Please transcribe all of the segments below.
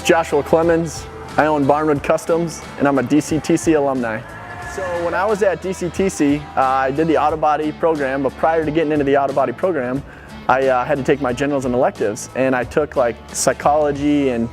Joshua Clemens. I own Barnwood Customs, and I'm a DCTC alumni. So when I was at DCTC, I did the auto body program, but prior to getting into the auto body program, I had to take my generals and electives, and I took like psychology and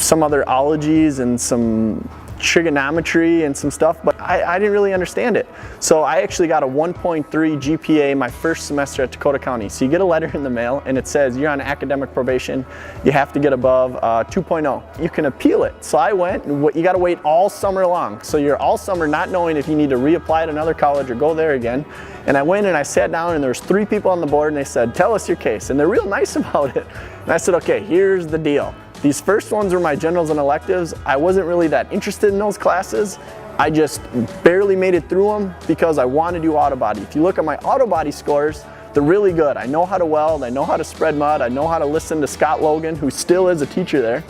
some other ologies and some trigonometry and some stuff, but I didn't really understand it. So I actually got a 1.3 GPA my first semester at Dakota County. So you get a letter in the mail and it says you're on academic probation, you have to get above 2.0. You can appeal it. So I went, and you gotta wait all summer long. So you're all summer not knowing if you need to reapply at another college or go there again. And I went and I sat down and there was 3 people on the board and they said, tell us your case. And they're real nice about it. And I said, okay, here's the deal. These first ones were my generals and electives. I wasn't really that interested in those classes. I just barely made it through them because I want to do auto body. If you look at my auto body scores, they're really good. I know how to weld, I know how to spread mud, I know how to listen to Scott Logan, who still is a teacher there.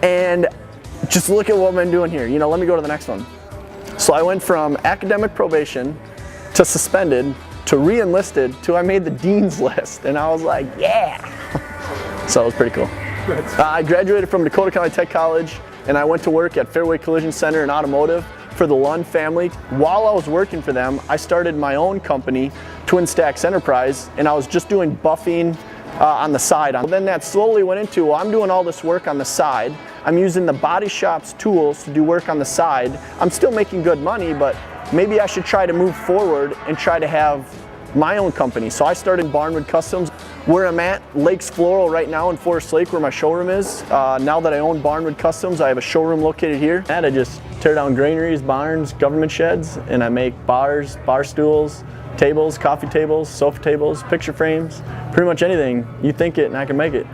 And just look at what I've been doing here. You know, let me go to the next one. So I went from academic probation to suspended to re-enlisted to I made the dean's list. And I was like, yeah. So it was pretty cool. I graduated from Dakota County Tech College and I went to work at Fairway Collision Center in automotive for the Lund family. While I was working for them, I started my own company, Twin Stacks Enterprise, and I was just doing buffing on the side. Then that slowly went into, well, I'm doing all this work on the side. I'm using the body shop's tools to do work on the side. I'm still making good money, but maybe I should try to move forward and try to have my own company. So I started Barnwood Customs. Where I'm at, Lakes Floral right now in Forest Lake, where my showroom is. Now that I own Barnwood Customs, I have a showroom located here. And I just tear down granaries, barns, government sheds, and I make bars, bar stools, tables, coffee tables, sofa tables, picture frames, pretty much anything. You think it and I can make it.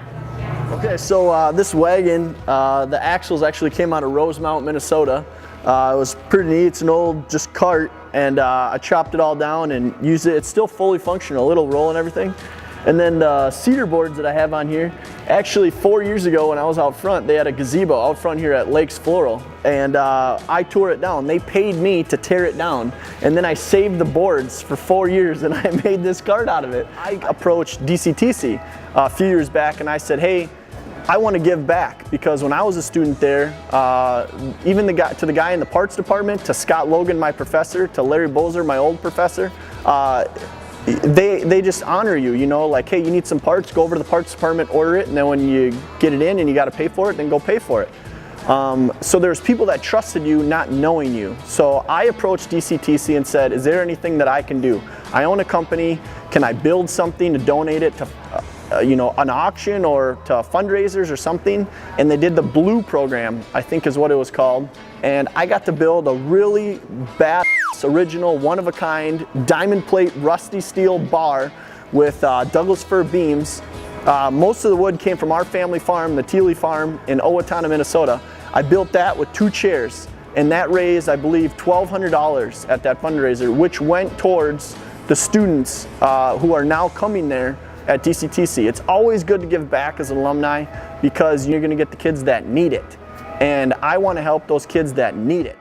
Okay, so this wagon, the axles actually came out of Rosemount, Minnesota. It was pretty neat. It's an old just cart, and I chopped it all down and used it. It's still fully functional, it'll roll and everything. And then the cedar boards that I have on here, actually 4 years ago when I was out front, they had a gazebo out front here at Lakes Floral, and I tore it down. They paid me to tear it down, and then I saved the boards for 4 years and I made this cart out of it. I approached DCTC a few years back and I said, hey, I want to give back, because when I was a student there, even to the guy in the parts department, to Scott Logan, my professor, to Larry Bozer, my old professor, they just honor you, you know, like, hey, you need some parts, go over to the parts department, order it, and then when you get it in and you got to pay for it, then go pay for it. So there's people that trusted you not knowing you. So I approached DCTC and said, is there anything that I can do? I own a company, can I build something to donate it to you know, an auction or to fundraisers or something? And they did the Blue program, I think is what it was called, and I got to build a really badass, original, one-of-a-kind, diamond plate, rusty steel bar with Douglas fir beams. Most of the wood came from our family farm, the Thiele farm in Owatonna, Minnesota. I built that with 2 chairs, and that raised, I believe, $1,200 at that fundraiser, which went towards the students who are now coming there at DCTC. It's always good to give back as an alumni because you're going to get the kids that need it. And I want to help those kids that need it.